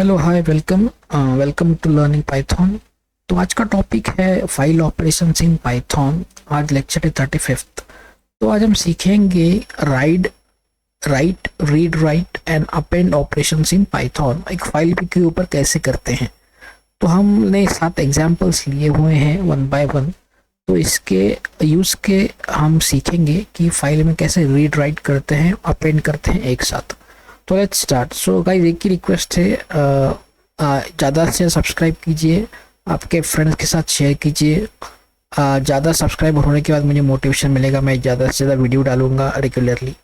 Hello hi welcome welcome to learning Python. तो आज का टॉपिक है फाइल ऑपरेशंस इन पाइथन। आज लेक्चर है 35th। तो आज हम सीखेंगे write read write and append operations in Python. एक फाइल के ऊपर कैसे करते हैं। तो हमने 7 एग्जांपल्स लिए हुए हैं वन बाय वन। तो इसके यूज़ के हम सीखेंगे कि फाइल में कैसे रीड राइट करते हैं, अपेंड करते हैं एक साथ। तो लेट्स स्टार्ट। सो गाइस, एक ही रिक्वेस्ट है, ज़्यादा से सब्सक्राइब कीजिए, आपके फ्रेंड्स के साथ शेयर कीजिए। ज़्यादा सब्सक्राइबर होने के बाद मुझे मोटिवेशन मिलेगा, मैं ज़्यादा से ज़्यादा वीडियो डालूंगा रेगुलरली।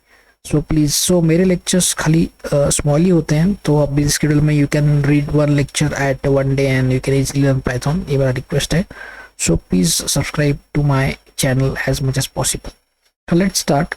सो प्लीज़, मेरे लेक्चर्स खाली स्मॉल ही होते हैं, तो अब बिजी शेड्यूल में you can read one lecture at one day and you can easily learn Python. ये मेरा रिक्वेस्ट है। So please subscribe to my channel as much as possible. तो लेट्स स्टार्ट।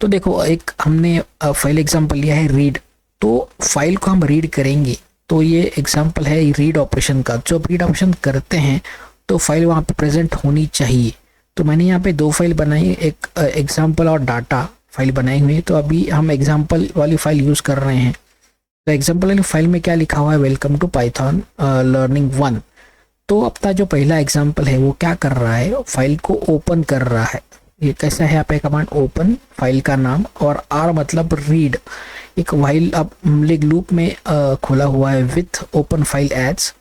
तो देखो, एक हमने फाइल एग्जांपल लिया है रीड। तो फाइल को हम रीड करेंगे, तो ये एग्जांपल है रीड ऑपरेशन का। जब रीड ऑपरेशन करते हैं तो फाइल वहाँ पे प्रेजेंट होनी चाहिए। तो मैंने यहाँ पे 2 फाइल बनाई, एक एग्जांपल और डाटा फाइल बनाई हुई है। तो अभी हम एग्जांपल वाली फाइल यूज़ कर रहे हैं। तो एग्जांपल वाली फाइल में क्या लिखा हुआ है, वेलकम टू पाइथन लर्निंग 1। तो अपना जो पहला एग्जाम्पल है वो क्या कर रहा है, फाइल को ओपन कर रहा है। ये कैसा है, यहाँ पे कमांड ओपन, फाइल का नाम, और आर मतलब रीड। एक वाइल अब लूप में खुला हुआ है विथ ओपन फाइल एज।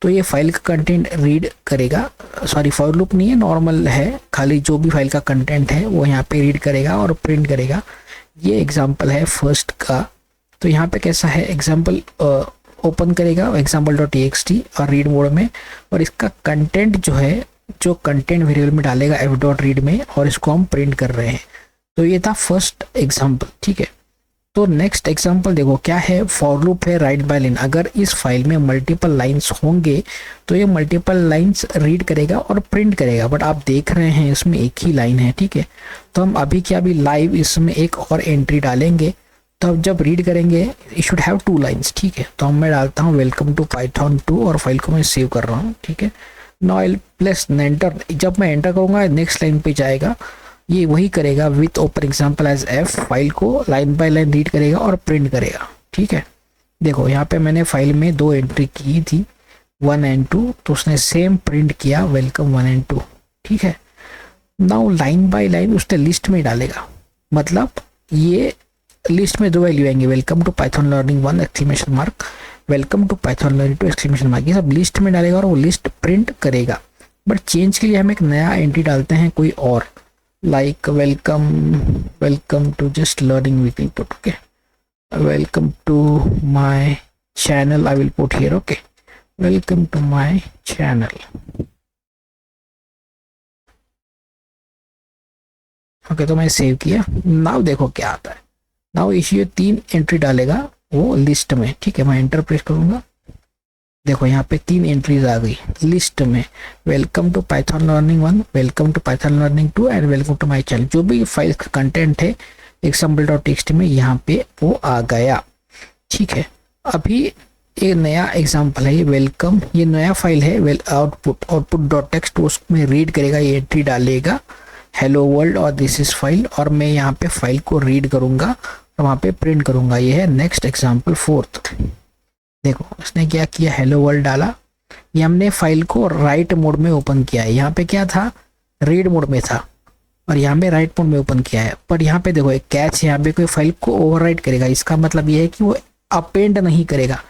तो ये फाइल का कंटेंट रीड करेगा। सॉरी, फॉर लूप नहीं है, नॉर्मल है, खाली जो भी फाइल का कंटेंट है वो यहाँ पे रीड करेगा और प्रिंट करेगा। ये एग्जाम्पल है फर्स्ट का। तो यहाँ पे कैसा है, एग्जाम्पल ओपन करेगा example.txt और रीड मोड में, और इसका कंटेंट जो है, जो कंटेंट वेरिएबल में डालेगा f.read में, और इसको हम प्रिंट कर रहे हैं। तो ये था फर्स्ट एग्जांपल, ठीक है। तो नेक्स्ट एग्जांपल देखो क्या है, फॉर लूप है राइट बाय लाइन। अगर इस फाइल में मल्टीपल लाइंस होंगे तो ये मल्टीपल लाइंस रीड करेगा और प्रिंट करेगा, बट आप देख रहे हैं इसमें एक ही लाइन है, ठीक है। तो हम अभी क्या, अभी लाइव इसमें एक और एंट्री डालेंगे। तो अब जब रीड करेंगे इट शुड हैव 2 लाइंस, ठीक है। तो मैं डालता हूँ वेलकम टू पाइथन 2 और फाइल को मैं सेव कर रहा हूँ, ठीक है। Now I place enter. जब मैं एंटर करूँगा नेक्स्ट लाइन पे जाएगा, ये वही करेगा with open example as F. File को लाइन बाय लाइन रीड करेगा और प्रिंट करेगा, ठीक है। देखो यहाँ पे मैंने फाइल में 2 एंट्री की थी, 1 and 2, तो उसने सेम प्रिंट किया वेलकम 1 and 2, ठीक है। नाउ लाइन बाय लाइन उसने लिस्ट में डालेगा, मतलब ये लिस्ट में 2 वैल्यू आएंगे, welcome to Python learning 1 exclamation mark, welcome to Python learning 2 exclamation mark. ये सब लिस्ट में डालेगा और वो लिस्ट प्रिंट करेगा। बट चेंज के लिए हम एक नया एंट्री डालते हैं कोई और, like welcome to just learning week input, okay. Welcome to my channel, I will put here, okay, welcome to my channel, okay. तो मैं सेव किया। नाउ देखो क्या आता है। नाउ इसी 3 एंट्री डालेगा वो लिस्ट में, ठीक है। मैं एंटर प्रेस करूंगा, देखो यहाँ पे 3 एंट्रीज आ गई लिस्ट में, welcome to Python learning 1, welcome to Python learning 2 and welcome to my channel. जो भी फाइल का कंटेंट है example.txt में यहाँ पे वो आ गया, ठीक है। अभी एक नया एग्जाम्पल है, ये वेलकम, ये नया फाइल है, आउटपुट.txt, उसमें रीड करेगा, ये एंट्री डालेगा हेलो वर्ल्ड और दिस इज फाइल, और मैं यहाँ पे फाइल को रीड करूंगा और वहाँ पे प्रिंट करूंगा। ये है नेक्स्ट एग्जाम्पल 4th। देखो उसने क्या किया, हेलो वर्ल्ड डाला। ये हमने फाइल को राइट मोड में ओपन किया है, यहाँ पे क्या था, रीड मोड में था, और यहाँ पे राइट मोड में ओपन किया है। पर यहाँ पे देखो एक कैच, यहाँ पे कोई फाइल को ओवरराइट करेगा, इसका मतलब ये है कि वो अपेंड नहीं करेगा।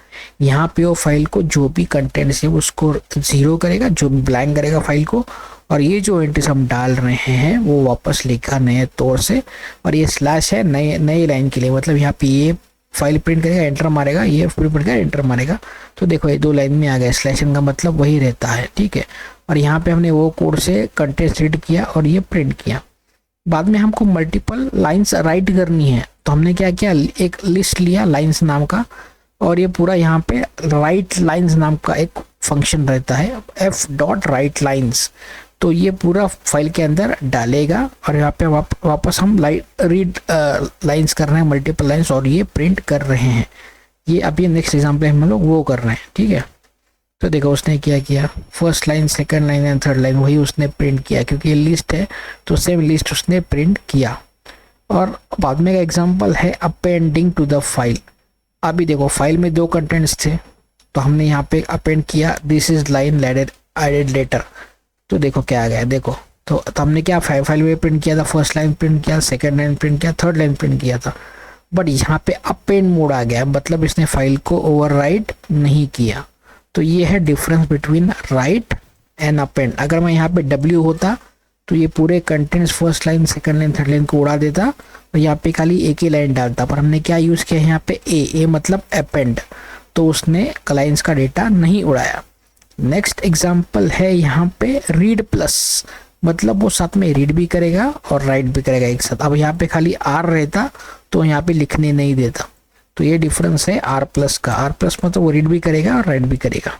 यहाँ पे वो फाइल को जो भी कंटेंट है उसको 0 करेगा, जो ब्लैंक करेगा फाइल को, और ये जो एंट्रीज हम डाल रहे हैं वो वापस लिखा नए तौर से, और ये स्लैश है नई लाइन के लिए, मतलब यहाँ पे ये फाइल प्रिंट करेगा, एंटर मारेगा, ये प्रिंट करेगा, एंटर मारेगा। तो देखो ये 2 लाइन में आ गया, स्लैश का मतलब वही रहता है, ठीक है। और यहाँ पे हमने वो कोड से कंटेंट रीड किया और ये प्रिंट किया। बाद में हमको मल्टीपल लाइंस राइट करनी है, तो हमने क्या किया, एक लिस्ट लिया लाइंस नाम का, और ये पूरा यहाँ पे राइट लाइंस नाम का एक फंक्शन रहता है, f.writelines। तो ये पूरा फाइल के अंदर डालेगा, और यहाँ पे वापस हम रीड लाइंस कर रहे हैं, मल्टीपल लाइंस, और ये प्रिंट कर रहे हैं। ये अभी नेक्स्ट एग्जाम्पल हम लोग वो कर रहे हैं, ठीक है। तो देखो उसने क्या किया, first line, second line and third line वही उसने प्रिंट किया, क्योंकि ये लिस्ट है तो सेम लिस्ट उसने प्रिंट किया। और बाद में का एग्जांपल है अपेंडिंग टू द फाइल। अभी देखो फाइल में 2 कंटेंट्स थे, तो हमने यहाँ पे अपेंड किया this is line added later, तो देखो क्या आ गया, देखो तो हमने क्या फाइल में प्रिंट किया था, फर्स्ट लाइन प्रिंट किया, सेकंड लाइन प्रिंट किया, थर्ड लाइन प्रिंट किया था, बट यहाँ पे अपेंड मोड आ गया, मतलब इसने फाइल को ओवरराइट नहीं किया। तो ये है difference between right and append. अगर मैं यहाँ पे W होता तो ये पूरे contents first line second line third line को उड़ा देता और यहाँ पे खाली एक ही लाइन डालता, पर हमने क्या यूज़ किया यहाँ पे ए मतलब अपेंड, तो उसने लाइन्स का डेटा नहीं उड़ाया। नेक्स्ट एग्जाम्पल है यहाँ पे रीड प्लस, मतलब वो साथ में रीड भी करेगा और राइट भी करेगा एक साथ। अब यहाँ पे खाली R रहता तो यहाँ पे लिखने नहीं देता, तो ये डिफरेंस है R प्लस का। R प्लस मतलब वो रीड भी करेगा और राइट भी करेगा,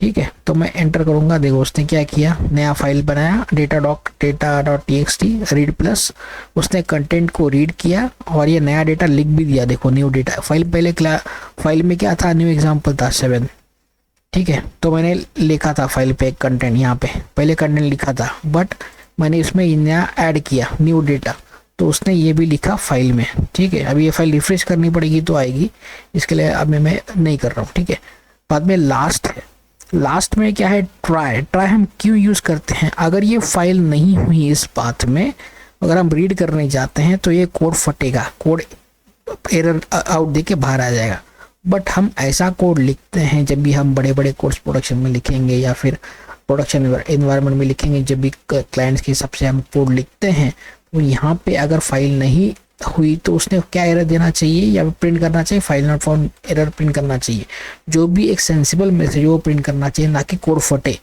ठीक है। तो मैं एंटर करूंगा, देखो उसने क्या किया, नया फाइल बनाया data.txt रीड प्लस, उसने कंटेंट को रीड किया और ये नया डेटा लिख भी दिया, देखो न्यू डेटा। पहले फाइल में क्या था, न्यू एग्जाम्पल था 7, ठीक है। तो मैंने लिखा था फाइल पे एक कंटेंट, यहाँ पे पहले कंटेंट लिखा था, बट मैंने इसमें नया ऐड किया न्यू डेटा, तो उसने ये भी लिखा फाइल में, ठीक है। अभी ये फाइल रिफ्रेश करनी पड़ेगी तो आएगी, इसके लिए अभी मैं नहीं कर रहा हूँ, ठीक है। बाद में लास्ट है, लास्ट में क्या है, ट्राई हम क्यों यूज़ करते हैं, अगर ये फाइल नहीं हुई इस पाथ में, अगर हम रीड करने जाते हैं तो ये कोड फटेगा, कोड एरर आउट दे के बाहर आ जाएगा। बट हम ऐसा कोड लिखते हैं जब भी हम बड़े बड़े कोड्स प्रोडक्शन में लिखेंगे या फिर प्रोडक्शन एनवायरनमेंट में लिखेंगे, जब भी क्लाइंट्स के हिसाब से हम कोड लिखते हैं, तो यहाँ पे अगर फाइल नहीं हुई तो उसने क्या एरर देना चाहिए या प्रिंट करना चाहिए, file not found error print करना चाहिए। जो भी एक सेंसिबल मैसेज वो प्रिंट करना चाहिए, ना कि कोड फटे।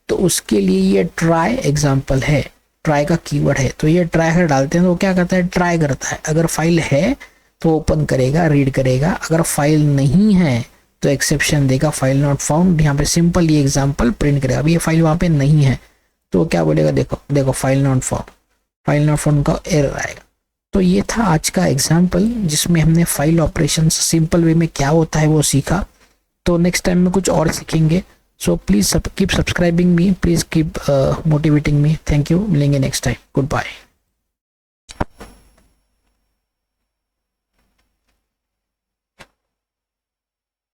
तो उसके लिए ये ट्राई एग्जाम्पल है, ट्राई का कीवर्ड है। तो ये ट्राई अगर डालते हैं तो वो क्या करता है, ट्राई करता है। अगर फाइल है तो ओपन करेगा, रीड करेगा, अगर फाइल नहीं है तो एक्सेप्शन देगा, फाइल नॉट फाउंड। यहाँ पे सिंपल ये एग्जाम्पल प्रिंट करेगा। अभी ये फाइल वहाँ पे नहीं है तो क्या बोलेगा, देखो फाइल नॉट फाउंड का एरर आएगा। तो ये था आज का एग्जाम्पल जिसमें हमने फाइल ऑपरेशन सिंपल वे में क्या होता है वो सीखा। तो नेक्स्ट टाइम में कुछ और सीखेंगे। So please keep subscribing me, please keep motivating me. Thank you, मिलेंगे नेक्स्ट टाइम, गुड बाय।